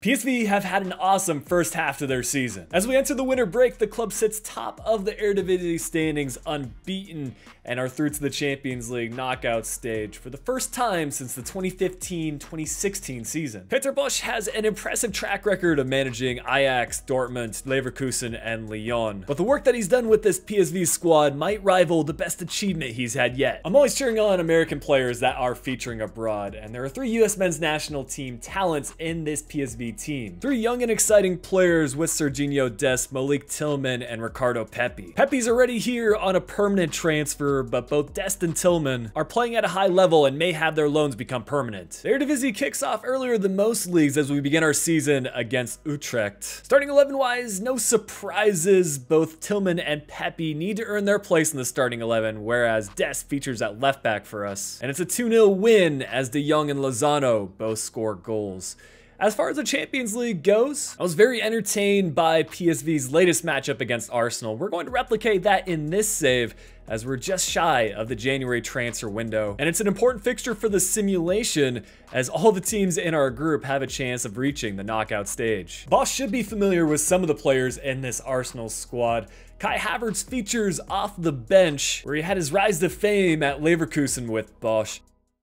PSV have had an awesome first half to their season. As we enter the winter break, the club sits top of the Eredivisie standings unbeaten and are through to the Champions League knockout stage for the first time since the 2015-2016 season. Peter Bosz has an impressive track record of managing Ajax, Dortmund, Leverkusen, and Lyon, but the work that he's done with this PSV squad might rival the best achievement he's had yet. I'm always cheering on American players that are featuring abroad, and there are 3 US men's national team talents in this PSV team. 3 young and exciting players with Sergiño Dest, Malik Tillman, and Ricardo Pepi. Pepi's already here on a permanent transfer, but both Dest and Tillman are playing at a high level and may have their loans become permanent. The Eredivisie kicks off earlier than most leagues as we begin our season against Utrecht. Starting 11-wise, no surprises. Both Tillman and Pepi need to earn their place in the starting 11, whereas Dest features at left back for us. And it's a 2-0 win as De Jong and Lozano both score goals. As far as the Champions League goes, I was very entertained by PSV's latest matchup against Arsenal. We're going to replicate that in this save as we're just shy of the January transfer window. And it's an important fixture for the simulation as all the teams in our group have a chance of reaching the knockout stage. Bosz should be familiar with some of the players in this Arsenal squad. Kai Havertz features off the bench where he had his rise to fame at Leverkusen with Bosz.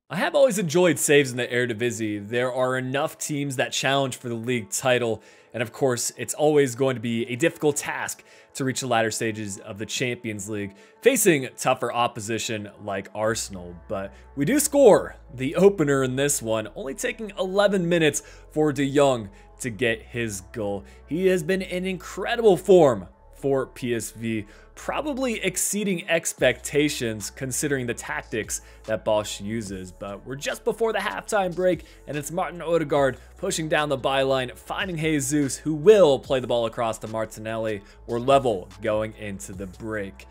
I have always enjoyed saves in the Eredivisie. There are enough teams that challenge for the league title, and of course, it's always going to be a difficult task to reach the latter stages of the Champions League, facing tougher opposition like Arsenal. But we do score the opener in this one, only taking 11 minutes for De Jong to get his goal. He has been in incredible form for PSV, probably exceeding expectations considering the tactics that Bosz uses. But we're just before the halftime break, and it's Martin Odegaard pushing down the byline, finding Jesus, who will play the ball across to Martinelli. We're level going into the break.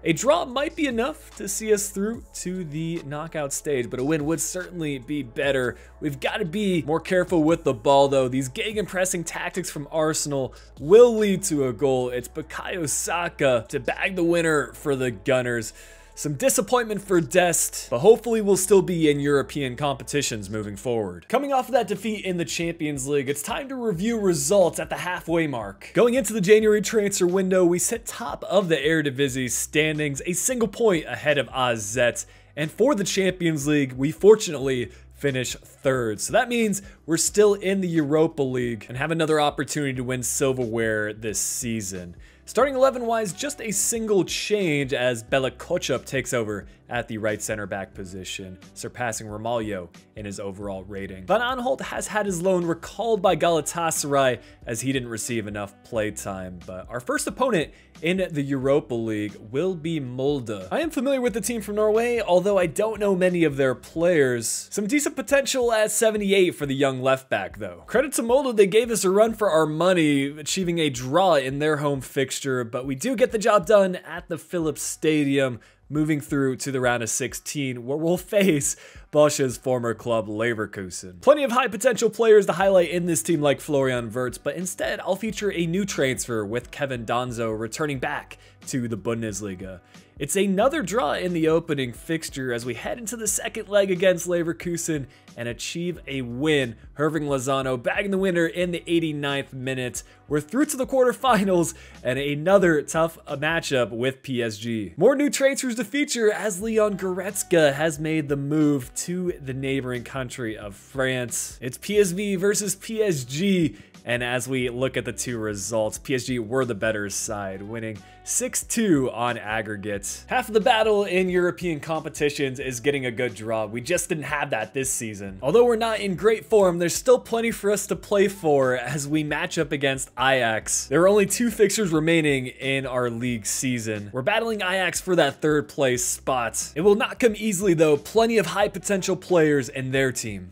A draw might be enough to see us through to the knockout stage, but a win would certainly be better. We've got to be more careful with the ball, though. These gegenpressing tactics from Arsenal will lead to a goal. It's Bukayo Saka to bag the winner for the Gunners. Some disappointment for Dest, but hopefully we'll still be in European competitions moving forward. Coming off of that defeat in the Champions League, it's time to review results at the halfway mark. Going into the January transfer window, we sit top of the Eredivisie standings, a single point ahead of AZ. And for the Champions League, we fortunately finish 3rd. So that means we're still in the Europa League and have another opportunity to win silverware this season. Starting 11-wise, just a single change as Bella Kochup takes over at the right center back position, surpassing Romaglio in his overall rating. Van Aanholt has had his loan recalled by Galatasaray as he didn't receive enough play time, but our first opponent in the Europa League will be Molde. I am familiar with the team from Norway, although I don't know many of their players. Some decent potential at 78 for the young left back though. Credit to Molde, they gave us a run for our money, achieving a draw in their home fixture, but we do get the job done at the Philips Stadium, moving through to the round of 16, where we'll face Bosz's former club Leverkusen. Plenty of high potential players to highlight in this team like Florian Wirtz, but instead I'll feature a new transfer with Kevin Danzo returning back to the Bundesliga. It's another draw in the opening fixture as we head into the second leg against Leverkusen and achieve a win. Irving Lozano bagging the winner in the 89th minute. We're through to the quarterfinals and another tough matchup with PSG. More new transfers to feature as Leon Goretzka has made the move to the neighboring country of France. It's PSV versus PSG. And as we look at the 2 results, PSG were the better side, winning 6-2 on aggregate. Half of the battle in European competitions is getting a good draw. We just didn't have that this season. Although we're not in great form, there's still plenty for us to play for as we match up against Ajax. There are only 2 fixtures remaining in our league season. We're battling Ajax for that 3rd place spot. It will not come easily though, plenty of high potential players in their team.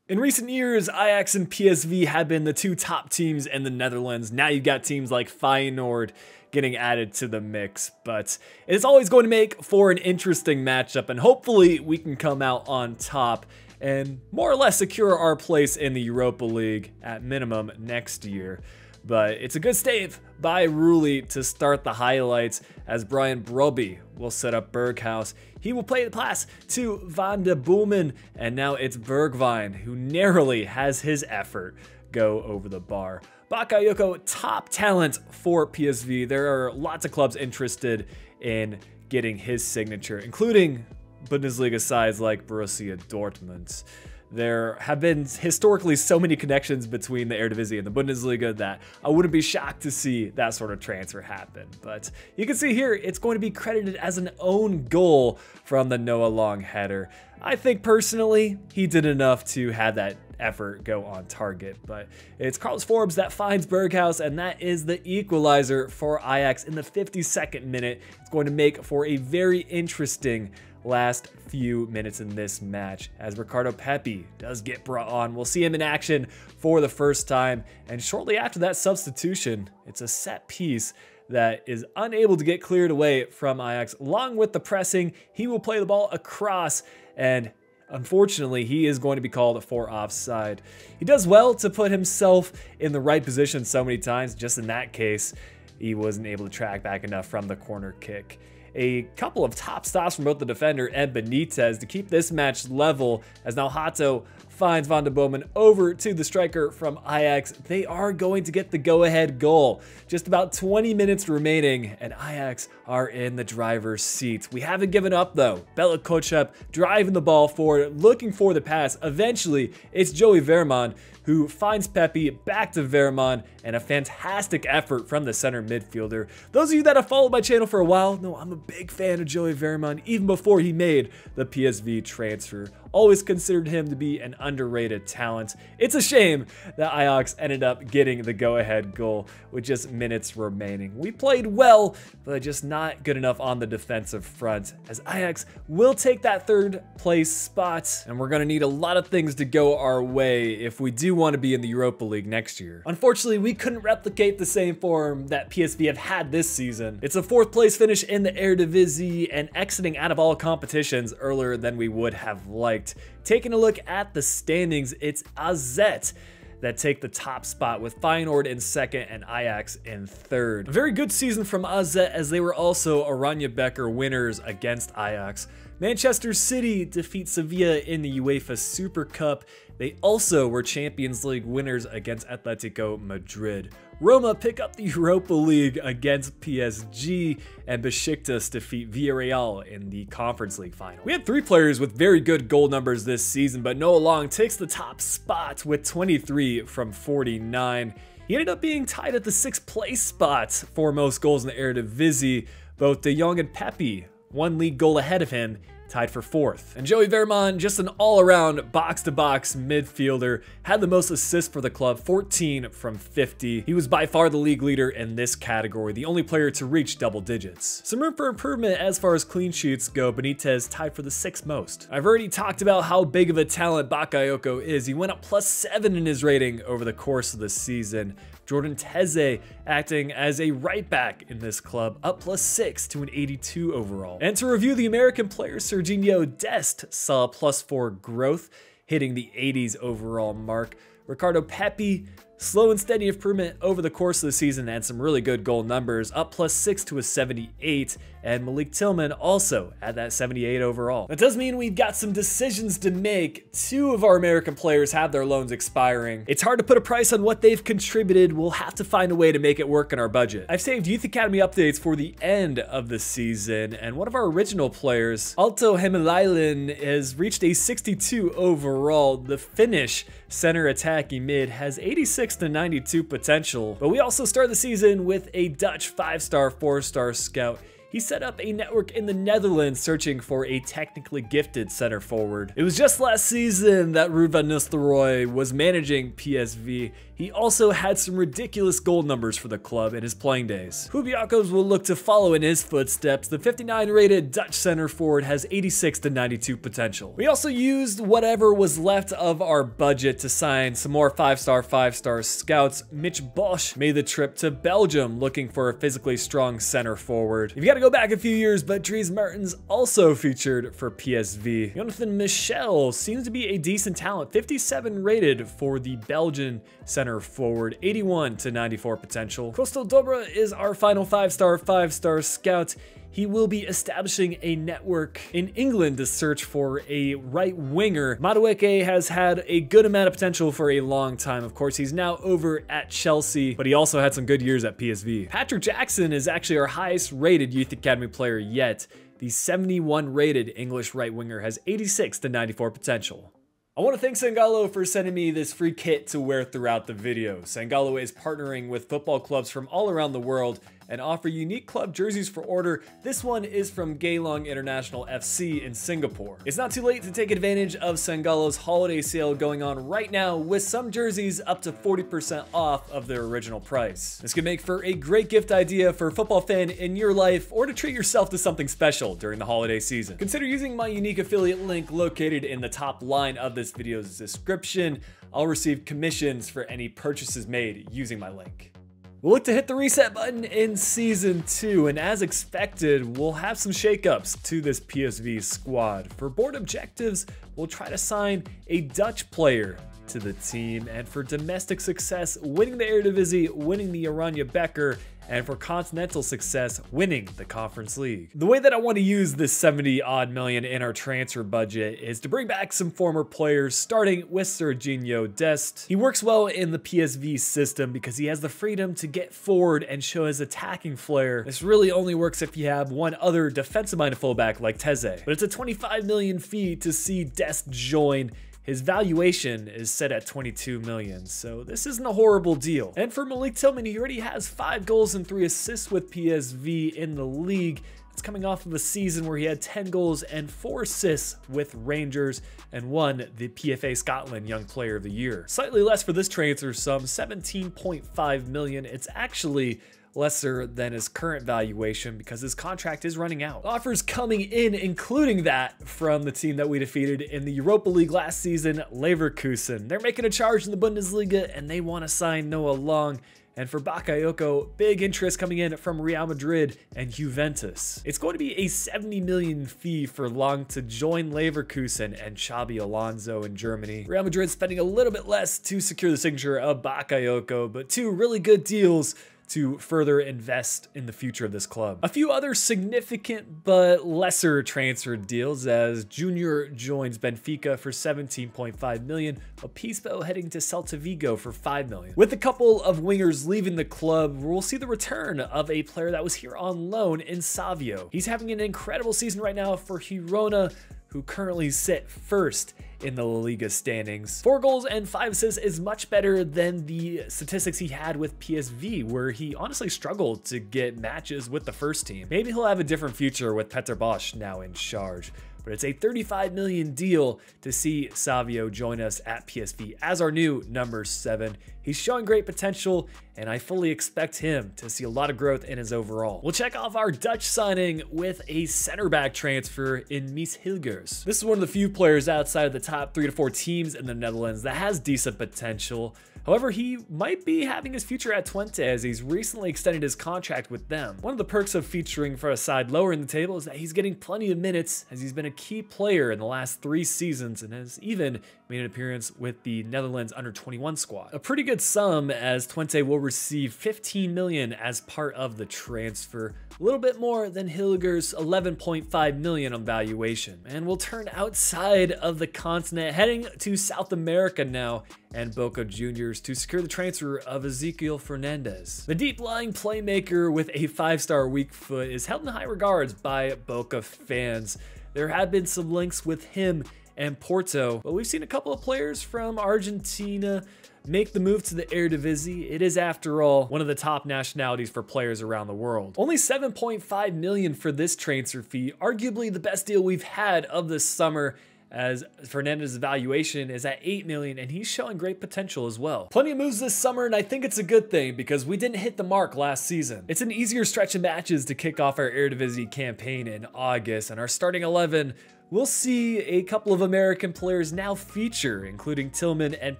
In recent years, Ajax and PSV have been the 2 top teams in the Netherlands. Now you've got teams like Feyenoord getting added to the mix, but it's always going to make for an interesting matchup, and hopefully we can come out on top and more or less secure our place in the Europa League at minimum next year. But it's a good stave by Rulli to start the highlights as Brian Brobbey will set up Berghuis. He will play the pass to Van de Boomen, and now it's Bergwijn who narrowly has his effort go over the bar. Bakayoko, top talent for PSV. There are lots of clubs interested in getting his signature, including Bundesliga sides like Borussia Dortmund. There have been historically so many connections between the Eredivisie and the Bundesliga that I wouldn't be shocked to see that sort of transfer happen. But you can see here, it's going to be credited as an own goal from the Noah Long header. I think personally, he did enough to have that effort go on target, but it's Carlos Forbes that finds Berghuis, and that is the equalizer for Ajax in the 52nd minute. It's going to make for a very interesting last few minutes in this match as Ricardo Pepi does get brought on. We'll see him in action for the first time, and shortly after that substitution, it's a set piece that is unable to get cleared away from Ajax. Along with the pressing, he will play the ball across, and unfortunately, he is going to be called for offside. He does well to put himself in the right position so many times. Just in that case, he wasn't able to track back enough from the corner kick. A couple of top stops from both the defender and Benitez to keep this match level, as now Hato finds Van de Bomen over to the striker from Ajax. They are going to get the go-ahead goal. Just about 20 minutes remaining, and Ajax are in the driver's seat. We haven't given up, though. Bella Kotchap driving the ball forward, looking for the pass. Eventually, it's Joey Veerman who finds Pepi, back to Veerman, and a fantastic effort from the center midfielder. Those of you that have followed my channel for a while know I'm a big fan of Joey Veerman, even before he made the PSV transfer. Always considered him to be an underrated talent. It's a shame that Ajax ended up getting the go-ahead goal with just minutes remaining. We played well, but just not good enough on the defensive front, as Ajax will take that third place spot, and we're going to need a lot of things to go our way if we do want to be in the Europa League next year. Unfortunately, we couldn't replicate the same form that PSV have had this season. It's a 4th place finish in the Eredivisie and exiting out of all competitions earlier than we would have liked. Taking a look at the standings, it's AZ that take the top spot with Feyenoord in 2nd and Ajax in 3rd. A very good season from AZ, as they were also Oranje Beker winners against Ajax. Manchester City defeat Sevilla in the UEFA Super Cup. They also were Champions League winners against Atletico Madrid. Roma pick up the Europa League against PSG, and Besiktas defeat Villarreal in the Conference League final. We had 3 players with very good goal numbers this season, but Noah Long takes the top spot with 23 from 49. He ended up being tied at the 6th place spot for most goals in the Eredivisie. Both De Jong and Pepi, 1 league goal ahead of him, tied for 4th. And Joey Veerman, just an all-around box-to-box midfielder, had the most assists for the club, 14 from 50. He was by far the league leader in this category, the only player to reach double digits. Some room for improvement as far as clean sheets go. Benitez tied for the 6th most. I've already talked about how big of a talent Bakayoko is. He went up +7 in his rating over the course of the season. Jordan Teze acting as a right back in this club, up +6 to an 82 overall. And to review the American player, Sergiño Dest saw a +4 growth, hitting the 80s overall mark. Ricardo Pepi, slow and steady improvement over the course of the season, and some really good goal numbers, up +6 to a 78, and Malik Tillman also at that 78 overall. That does mean we've got some decisions to make. 2 of our American players have their loans expiring. It's hard to put a price on what they've contributed. We'll have to find a way to make it work in our budget. I've saved Youth Academy updates for the end of the season, and one of our original players, Alto Hemelainen, has reached a 62 overall. The Finnish center attacking mid has 86 to 92 potential, but we also start the season with a Dutch 5-star, 4-star scout. He set up a network in the Netherlands searching for a technically gifted center forward. It was just last season that Ruud van Nistelrooy was managing PSV. He also had some ridiculous goal numbers for the club in his playing days. Huub Jacobs will look to follow in his footsteps. The 59 rated Dutch center forward has 86 to 92 potential. We also used whatever was left of our budget to sign some more 5-star scouts. Mitch Bosch made the trip to Belgium looking for a physically strong center forward. You've got to go back a few years, but Dries Mertens also featured for PSV. Jonathan Michel seems to be a decent talent, 57 rated for the Belgian center center forward, 81 to 94 potential. Kostel Dobra is our final 5-star scout. He will be establishing a network in England to search for a right winger. Madueke has had a good amount of potential for a long time. Of course, he's now over at Chelsea, but he also had some good years at PSV. Patrick Jackson is actually our highest rated Youth Academy player yet. The 71 rated English right winger has 86 to 94 potential. I want to thank Sangalo for sending me this free kit to wear throughout the video. Sangalo is partnering with football clubs from all around the world and offer unique club jerseys for order. This one is from Geelong International FC in Singapore. It's not too late to take advantage of Sangalo's holiday sale going on right now, with some jerseys up to 40% off of their original price. This can make for a great gift idea for a football fan in your life, or to treat yourself to something special during the holiday season. Consider using my unique affiliate link located in the top line of this video's description. I'll receive commissions for any purchases made using my link. We'll look to hit the reset button in Season 2, and as expected, we'll have some shakeups to this PSV squad. For board objectives, we'll try to sign a Dutch player to the team, and for domestic success, winning the Eredivisie, winning the Oranje Beker, and for continental success, winning the Conference League. The way that I want to use this 70-odd million in our transfer budget is to bring back some former players, starting with Sergiño Dest. He works well in the PSV system because he has the freedom to get forward and show his attacking flair. This really only works if you have one other defensive-minded fullback like Teze. But it's a 25 million fee to see Dest join. His valuation is set at 22 million, so this isn't a horrible deal. And for Malik Tillman, he already has 5 goals and 3 assists with PSV in the league. It's coming off of a season where he had 10 goals and 4 assists with Rangers and won the PFA Scotland Young Player of the Year. Slightly less for this transfer sum, 17.5 million. It's actually lesser than his current valuation because his contract is running out. Offers coming in, including that from the team that we defeated in the Europa League last season, Leverkusen. They're making a charge in the Bundesliga and they want to sign Noah Long. And for Bakayoko, big interest coming in from Real Madrid and Juventus. It's going to be a 70 million fee for Long to join Leverkusen and Xabi Alonso in Germany. Real Madrid spending a little bit less to secure the signature of Bakayoko, but 2 really good deals to further invest in the future of this club. A few other significant but lesser transfer deals as Junior joins Benfica for 17.5 million, Obispo heading to Celta Vigo for 5 million. With a couple of wingers leaving the club, we'll see the return of a player that was here on loan in Savio. He's having an incredible season right now for Girona, who currently sit first in the La Liga standings. 4 goals and 5 assists is much better than the statistics he had with PSV, where he honestly struggled to get matches with the first team. Maybe he'll have a different future with Peter Bosz now in charge. But it's a 35 million deal to see Savio join us at PSV as our new number 7. He's showing great potential, and I fully expect him to see a lot of growth in his overall. We'll check off our Dutch signing with a center back transfer in Mies Hilgers. This is one of the few players outside of the top 3 to 4 teams in the Netherlands that has decent potential. However, he might be having his future at Twente as he's recently extended his contract with them. One of the perks of featuring for a side lower in the table is that he's getting plenty of minutes, as he's been a key player in the last 3 seasons and has even made an appearance with the Netherlands under-21 squad. A pretty good sum, as Twente will receive 15 million as part of the transfer, a little bit more than Hilger's 11.5 million on valuation. And we'll turn outside of the continent, heading to South America now, and Boca Juniors to secure the transfer of Ezequiel Fernandez. The deep-lying playmaker with a 5-star weak foot is held in high regards by Boca fans. There have been some links with him and Porto, but we've seen a couple of players from Argentina make the move to the Eredivisie. It is, after all, one of the top nationalities for players around the world. Only 7.5 million for this transfer fee, arguably the best deal we've had of this summer, as Fernandez's valuation is at 8 million and he's showing great potential as well. Plenty of moves this summer, and I think it's a good thing because we didn't hit the mark last season. It's an easier stretch of matches to kick off our Eredivisie campaign in August, and our starting 11 we'll see a couple of American players now feature, including Tillman and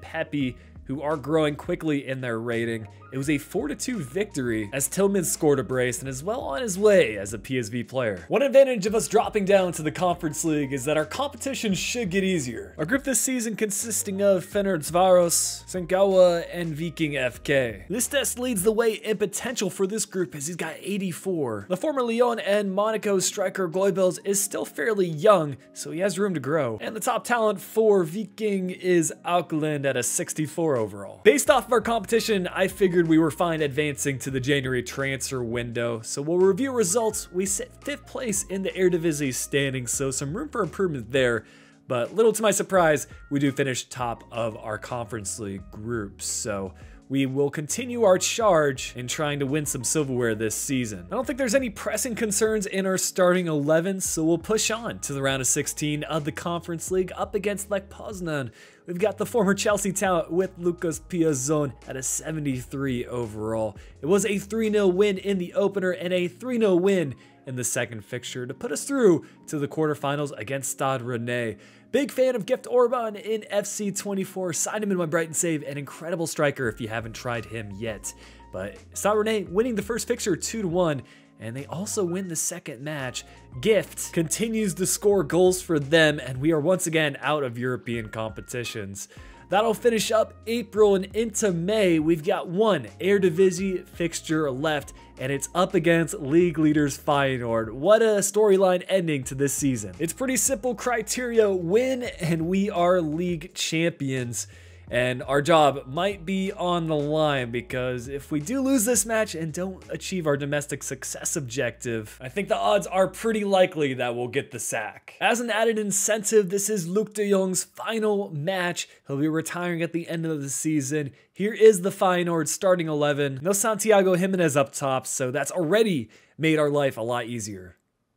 Pepi, who are growing quickly in their rating. It was a 4-2 victory as Tillman scored a brace and is well on his way as a PSV player. One advantage of us dropping down to the Conference League is that our competition should get easier. Our group this season consisting of Fenerbahce, Sengawa, and Viking FK. This Dest leads the way in potential for this group as he's got 84. The former Lyon and Monaco striker Goibels is still fairly young, so he has room to grow. And the top talent for Viking is Auckland at a 64 overall. Based off of our competition, I figured we were fine advancing to the January transfer window, so we'll review results. We sit 5th place in the Eredivisie standings, so some room for improvement there. But little to my surprise, we do finish top of our Conference League group, so we will continue our charge in trying to win some silverware this season. I don't think there's any pressing concerns in our starting 11, so we'll push on to the round of 16 of the Conference League up against Lech Poznan. We've got the former Chelsea talent with Lucas Piazon at a 73 overall. It was a 3-0 win in the opener and a 3-0 win in the second fixture to put us through to the quarterfinals against Stade Rennais. Big fan of Gift Orban in FC24. Signed him in my Brighton save. An incredible striker if you haven't tried him yet. But Stade Rennais winning the first fixture 2-1. And they also win the second match. Gift continues to score goals for them. And we are once again out of European competitions. That'll finish up April and into May. We've got one Eredivisie fixture left, and it's up against league leaders Feyenoord. What a storyline ending to this season. It's pretty simple criteria: win and we are league champions. And our job might be on the line because if we do lose this match and don't achieve our domestic success objective, I think the odds are pretty likely that we'll get the sack. As an added incentive, this is Luuk de Jong's final match. He'll be retiring at the end of the season. Here is the Feyenoord starting 11. No Santiago Jimenez up top, so that's already made our life a lot easier.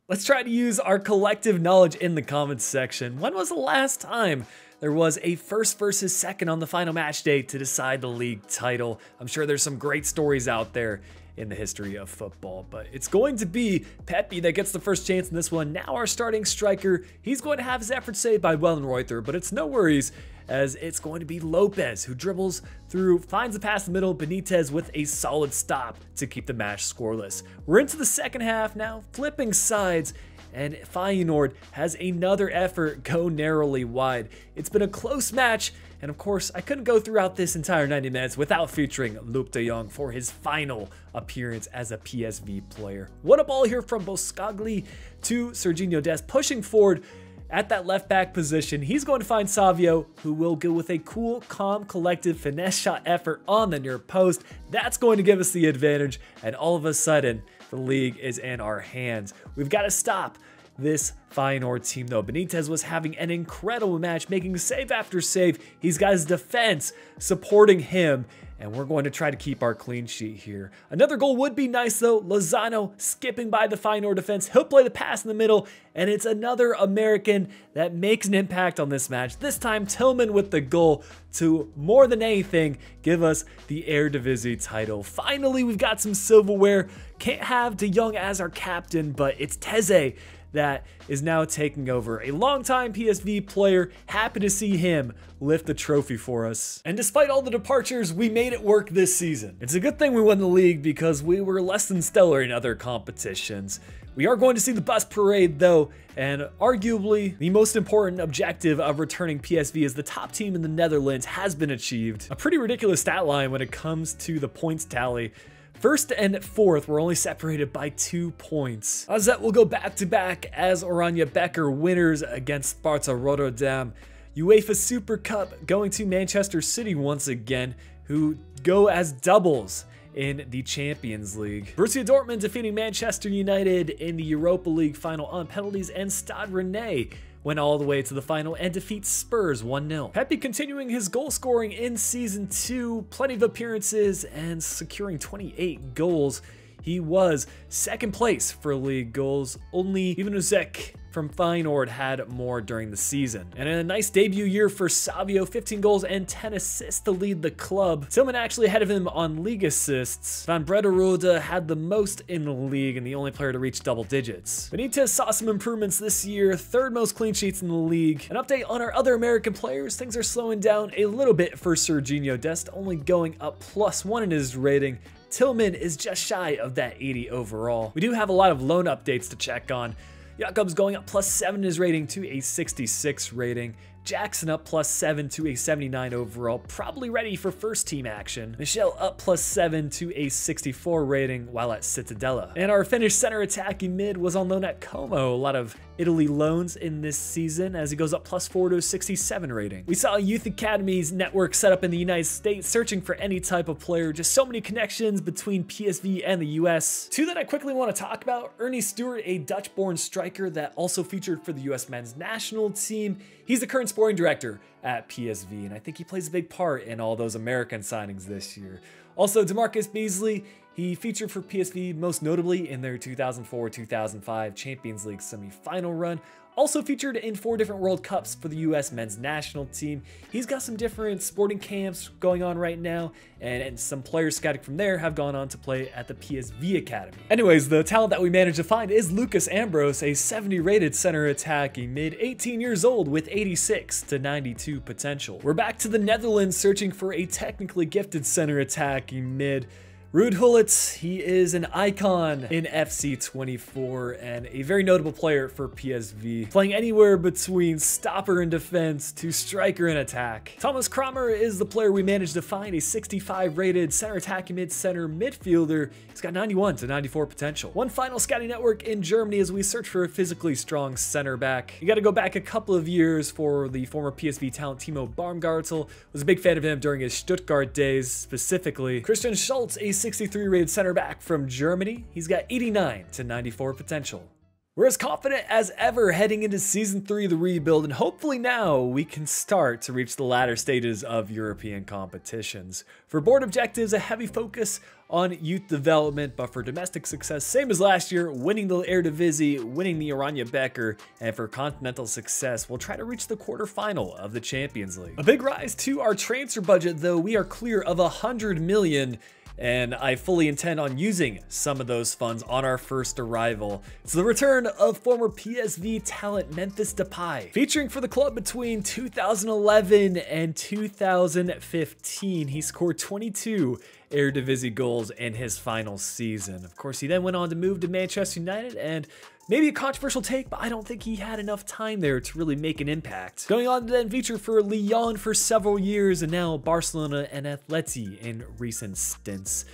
Let's try to use our collective knowledge in the comments section. When was the last time there was a first versus second on the final match day to decide the league title? I'm sure there's some great stories out there in the history of football, but it's going to be Pepi that gets the first chance in this one. Now our starting striker, he's going to have his effort saved by Wellenreuther, but it's no worries as it's going to be Lopez who dribbles through, finds the pass in the middle, Benitez with a solid stop to keep the match scoreless. We're into the second half now, flipping sides, and Feyenoord has another effort go narrowly wide. It's been a close match, and of course, I couldn't go throughout this entire 90 minutes without featuring Luuk de Jong for his final appearance as a PSV player. What a ball here from Boscagli to Sergiño Dest, pushing forward at that left back position. He's going to find Savio, who will go with a cool, calm, collective finesse shot effort on the near post. That's going to give us the advantage, and all of a sudden, the league is in our hands. We've got to stop this Feyenoord team though. Benitez was having an incredible match, making save after save. He's got his defense supporting him, and we're going to try to keep our clean sheet here. Another goal would be nice though. Lozano skipping by the Feyenoord defense. He'll play the pass in the middle, and it's another American that makes an impact on this match. This time Tillman with the goal to, more than anything, give us the Eredivisie title. Finally, we've got some silverware. Can't have De Jong as our captain, but it's Teze that is now taking over. A longtime PSV player, happy to see him lift the trophy for us. And despite all the departures, we made it work this season. It's a good thing we won the league because we were less than stellar in other competitions. We are going to see the bus parade though, and arguably the most important objective of returning PSV as the top team in the Netherlands has been achieved. A pretty ridiculous stat line when it comes to the points tally. First and fourth were only separated by 2 points. AZ will go back-to-back as Oranje Becker winners against Sparta Rotterdam. UEFA Super Cup going to Manchester City once again, who go as doubles in the Champions League. Borussia Dortmund defeating Manchester United in the Europa League final on penalties, and Stade Rennais went all the way to the final and defeats Spurs 1-0. Pepi continuing his goal scoring in Season 2, plenty of appearances and securing 28 goals. He was second place for league goals. Only Ivanusek from Feyenoord had more during the season. And in a nice debut year for Savio, 15 goals and 10 assists to lead the club. Tillman actually ahead of him on league assists. Van Brederode had the most in the league and the only player to reach double digits. Benitez saw some improvements this year, third most clean sheets in the league. An update on our other American players, things are slowing down a little bit for Sergiño Dest, only going up +1 in his rating. Tillman is just shy of that 80 overall. We do have a lot of loan updates to check on. Jakob's going up +7 in his rating to a 66 rating. Jackson up +7 to a 79 overall, probably ready for first team action. Michel up +7 to a 64 rating while at Cittadella. And our Finnish center attacking mid was on loan at Como. A lot of Italy loans in this season as he goes up +4 to a 67 rating. We saw a youth academies network set up in the United States searching for any type of player. Just so many connections between PSV and the US. Two that I quickly want to talk about. Ernie Stewart, a Dutch-born striker that also featured for the US men's national team. He's the current sporting director at PSV, and I think he plays a big part in all those American signings this year. Also, DeMarcus Beasley, he featured for PSV most notably in their 2004-2005 Champions League semi-final run. Also featured in 4 different World Cups for the US men's national team. He's got some different sporting camps going on right now, and some players scouted from there have gone on to play at the PSV Academy. Anyways, the talent that we managed to find is Lucas Ambrose, a 70 rated center attacking mid, 18 years old with 86 to 92 potential. We're back to the Netherlands searching for a technically gifted center attacking mid. Ruud Gullit, he is an icon in FC24 and a very notable player for PSV, playing anywhere between stopper and defense to striker and attack. Thomas Kramer is the player we managed to find, a 65 rated center attacking mid-center midfielder. He's got 91 to 94 potential. One final scouting network in Germany as we search for a physically strong center back. You got to go back a couple of years for the former PSV talent Timo Baumgartel. Was a big fan of him during his Stuttgart days specifically. Christian Schultz, a 63 rated center back from Germany. He's got 89 to 94 potential. We're as confident as ever heading into Season 3 of the rebuild, and hopefully now we can start to reach the latter stages of European competitions. For board objectives, a heavy focus on youth development, but for domestic success, same as last year, winning the Eredivisie, winning the Oranje Beker, and for continental success, we'll try to reach the quarterfinal of the Champions League. A big rise to our transfer budget though, we are clear of 100 million, and I fully intend on using some of those funds on our first arrival. It's the return of former PSV talent Memphis Depay. Featuring for the club between 2011 and 2015, he scored 22 Eredivisie goals in his final season. Of course, he then went on to move to Manchester United, and maybe a controversial take, but I don't think he had enough time there to really make an impact. Going on to then feature for Lyon for several years, and now Barcelona and Atleti in recent stints.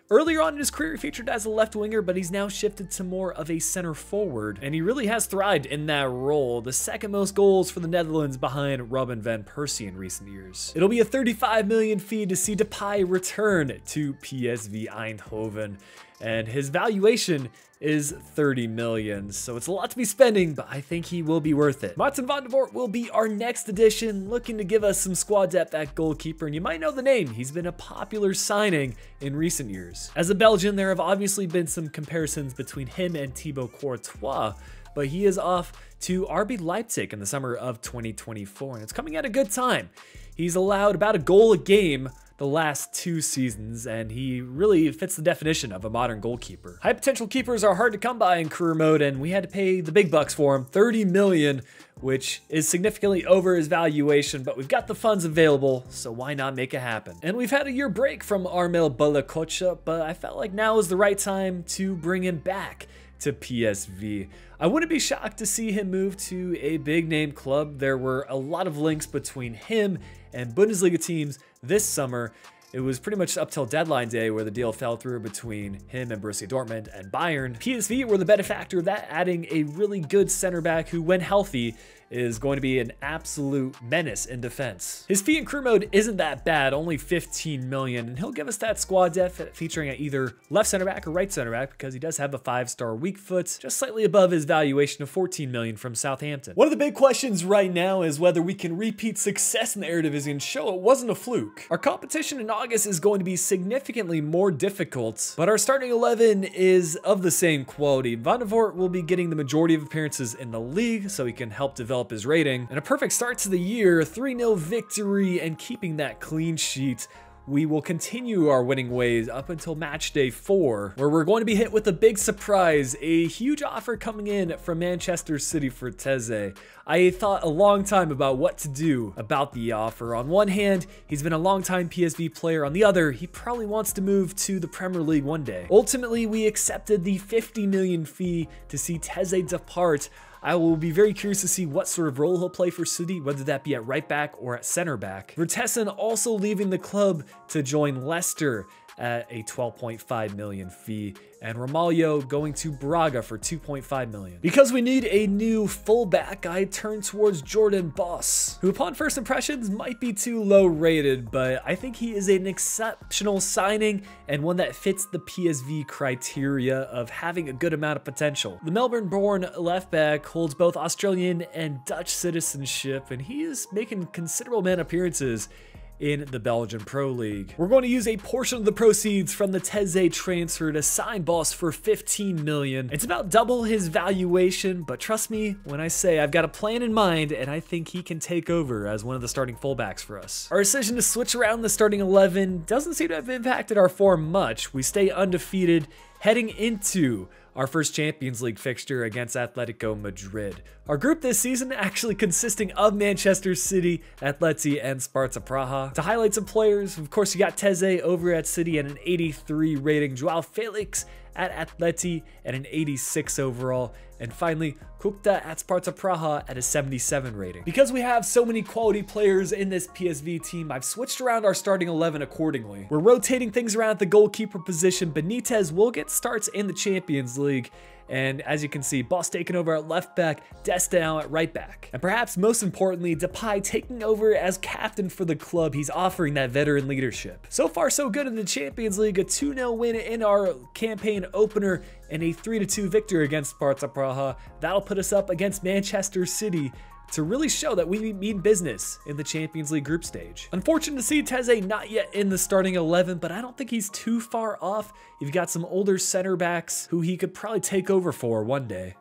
Earlier on in his career, he featured as a left winger, but he's now shifted to more of a center forward, and he really has thrived in that role. The second most goals for the Netherlands behind Robin van Persie in recent years. It'll be a 35 million fee to see Depay return to PSV Eindhoven, and his valuation is 30 million, so it's a lot to be spending, but I think he will be worth it. Martin van der Voort will be our next addition, looking to give us some squad depth at goalkeeper, and you might know the name. He's been a popular signing in recent years. As a Belgian, there have obviously been some comparisons between him and Thibaut Courtois, but he is off to RB Leipzig in the summer of 2024, and it's coming at a good time. He's allowed about a goal a game the last 2 seasons, and he really fits the definition of a modern goalkeeper. High potential keepers are hard to come by in career mode, and we had to pay the big bucks for him, 30 million, which is significantly over his valuation, but we've got the funds available, so why not make it happen? And we've had a year break from Armel Balakocha, but I felt like now is the right time to bring him back to PSV. I wouldn't be shocked to see him move to a big name club. There were a lot of links between him and Bundesliga teams this summer. It was pretty much up till deadline day where the deal fell through between him and Borussia Dortmund and Bayern. PSV were the benefactor of that, adding a really good center back who, when healthy, is going to be an absolute menace in defense. His fee and crew mode isn't that bad, only 15 million, and he'll give us that squad depth featuring at either left center back or right center back because he does have a 5-star weak foot, just slightly above his valuation of 14 million from Southampton. One of the big questions right now is whether we can repeat success in the Eredivisie and show it wasn't a fluke. Our competition in August is going to be significantly more difficult, but our starting 11 is of the same quality. Van de Voort will be getting the majority of appearances in the league, so he can help develop his rating. And a perfect start to the year, 3-0 victory and keeping that clean sheet. We will continue our winning ways up until match day 4, where we're going to be hit with a big surprise, a huge offer coming in from Manchester City for Teze. I thought a long time about what to do about the offer. On one hand, he's been a long-time PSV player. On the other, he probably wants to move to the Premier League one day. Ultimately, we accepted the 50 million fee to see Teze depart. I will be very curious to see what sort of role he'll play for City, whether that be at right back or at center back. Vertessen also leaving the club to join Leicester at a 12.5 million fee, and Ramalho going to Braga for 2.5 million. Because we need a new fullback, I turn towards Jordan Boss, who upon first impressions might be too low rated, but I think he is an exceptional signing and one that fits the PSV criteria of having a good amount of potential. The Melbourne-born left back holds both Australian and Dutch citizenship, and he is making considerable amount of appearances in the Belgian Pro League. We're going to use a portion of the proceeds from the Teze transfer to sign Boss for 15 million. It's about double his valuation, but trust me when I say I've got a plan in mind and I think he can take over as one of the starting fullbacks for us. Our decision to switch around the starting 11 doesn't seem to have impacted our form much. We stay undefeated heading into our first Champions League fixture against Atletico Madrid. Our group this season actually consisting of Manchester City, Atleti, and Sparta Praha. To highlight some players, of course, you got Teze over at City at an 83 rating, Joao Felix at Atleti at an 86 overall, and finally, Kukta at Sparta Praha at a 77 rating. Because we have so many quality players in this PSV team, I've switched around our starting 11 accordingly. We're rotating things around at the goalkeeper position. Benitez will get starts in the Champions League, and as you can see, Boss taking over at left back, Dest now at right back. And perhaps most importantly, Depay taking over as captain for the club. He's offering that veteran leadership. So far, so good in the Champions League. A 2-0 win in our campaign opener and a 3-2 victory against Sparta Praha. That'll put us up against Manchester City to really show that we mean business in the Champions League group stage. Unfortunate to see Teze not yet in the starting 11, but I don't think he's too far off. You've got some older center backs who he could probably take over for one day.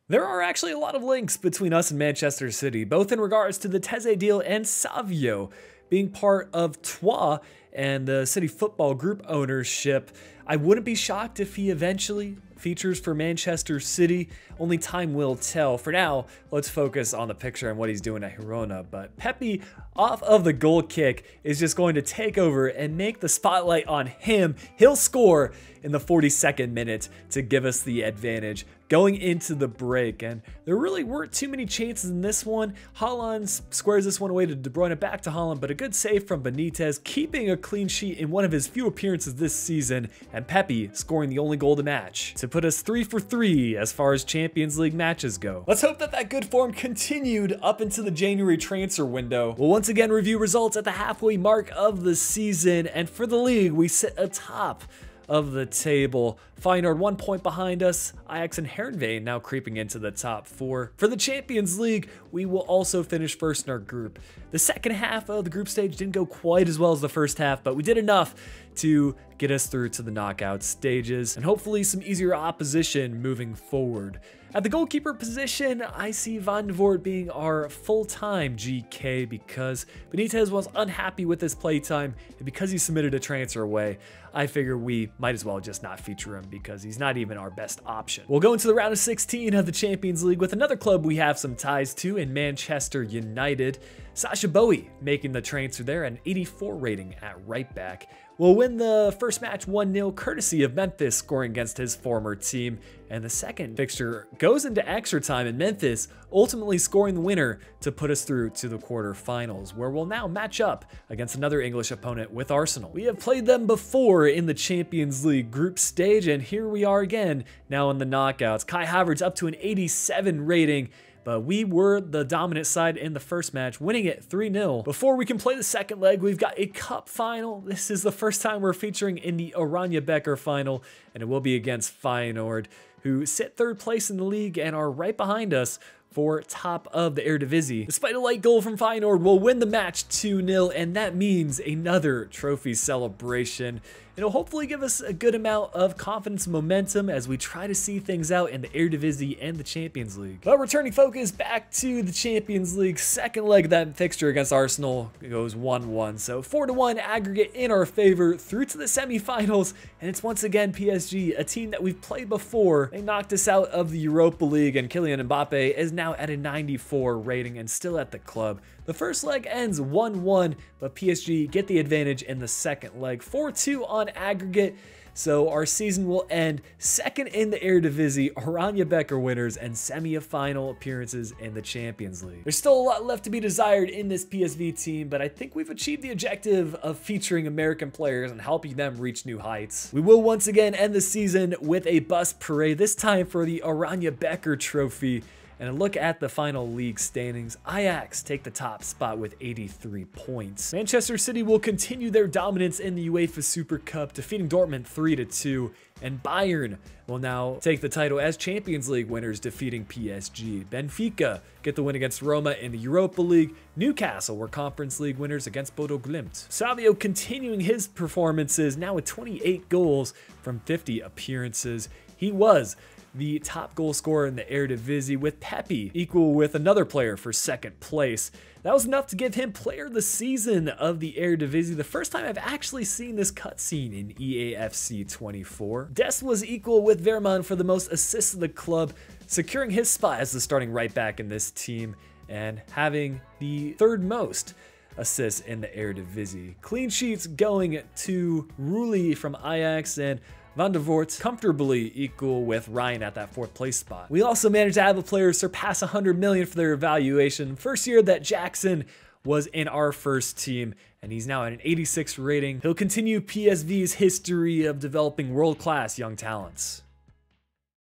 There are actually a lot of links between us and Manchester City, both in regards to the Teze deal and Savio being part of Troyes and the City Football Group ownership. I wouldn't be shocked if he eventually features for Manchester City. Only time will tell. For now, let's focus on the picture and what he's doing at Girona. But Pepi, off of the goal kick, is just going to take over and make the spotlight on him. He'll score in the 42nd minute to give us the advantage going into the break. And there really weren't too many chances in this one. Haaland squares this one away to De Bruyne, back to Haaland, but a good save from Benitez, keeping a clean sheet in one of his few appearances this season, and Pepi scoring the only goal of the match to put us 3 for 3 as far as Champions League matches go. Let's hope that that good form continued up into the January transfer window. We'll once again review results at the halfway mark of the season, and for the league, we sit atop of the table. Feyenoord 1 point behind us. Ajax and Heerenveen now creeping into the top 4. For the Champions League, we will also finish first in our group. The second half of the group stage didn't go quite as well as the first half, but we did enough to get us through to the knockout stages and hopefully some easier opposition moving forward. At the goalkeeper position, I see Van de Voort being our full-time GK because Benitez was unhappy with his playtime, and because he submitted a transfer away, I figure we might as well just not feature him because he's not even our best option. We'll go into the round of 16 of the Champions League with another club we have some ties to in Manchester United. Sacha Boey making the transfer there at an 84 rating at right back. We'll win the first match 1-0 courtesy of Memphis scoring against his former team, and the second fixture goes into extra time and Memphis ultimately scoring the winner to put us through to the quarterfinals, where we'll now match up against another English opponent with Arsenal. We have played them before in the Champions League group stage, and here we are again now in the knockouts. Kai Havertz up to an 87 rating, but we were the dominant side in the first match, winning it 3-0. Before we can play the second leg, we've got a cup final. This is the first time we're featuring in the Oranje Beker final, and it will be against Feyenoord, who sit third place in the league and are right behind us for top of the Eredivisie. Despite a late goal from Feyenoord, we'll win the match 2-0, and that means another trophy celebration. It'll hopefully give us a good amount of confidence and momentum as we try to see things out in the Eredivisie and the Champions League. But returning focus back to the Champions League, second leg of that fixture against Arsenal goes 1-1. So 4-1 aggregate in our favor through to the semifinals, and it's once again PSG, a team that we've played before. They knocked us out of the Europa League, and Kylian Mbappe is now at a 94 rating and still at the club. The first leg ends 1-1, but PSG get the advantage in the second leg, 4-2 on aggregate. So our season will end second in the Eredivisie, Oranje Beker winners, and semi-final appearances in the Champions League. There's still a lot left to be desired in this PSV team, but I think we've achieved the objective of featuring American players and helping them reach new heights. We will once again end the season with a bus parade, this time for the Oranje Beker trophy. And a look at the final league standings, Ajax take the top spot with 83 points. Manchester City will continue their dominance in the UEFA Super Cup, defeating Dortmund 3-2. And Bayern will now take the title as Champions League winners, defeating PSG. Benfica get the win against Roma in the Europa League. Newcastle were Conference League winners against Bodo Glimt. Savio continuing his performances, now with 28 goals from 50 appearances. He was the top goal scorer in the Eredivisie, with Pepi equal with another player for second place. That was enough to give him player of the season of the Eredivisie, the first time I've actually seen this cutscene in EAFC 24. Dest was equal with Veerman for the most assists of the club, securing his spot as the starting right back in this team and having the third most assists in the Eredivisie. Clean sheets going to Rulli from Ajax, and Van der Voort comfortably equal with Ryan at that fourth place spot. We also managed to have a player surpass 100 million for their evaluation. First year that Jackson was in our first team, and he's now at an 86 rating. He'll continue PSV's history of developing world-class young talents.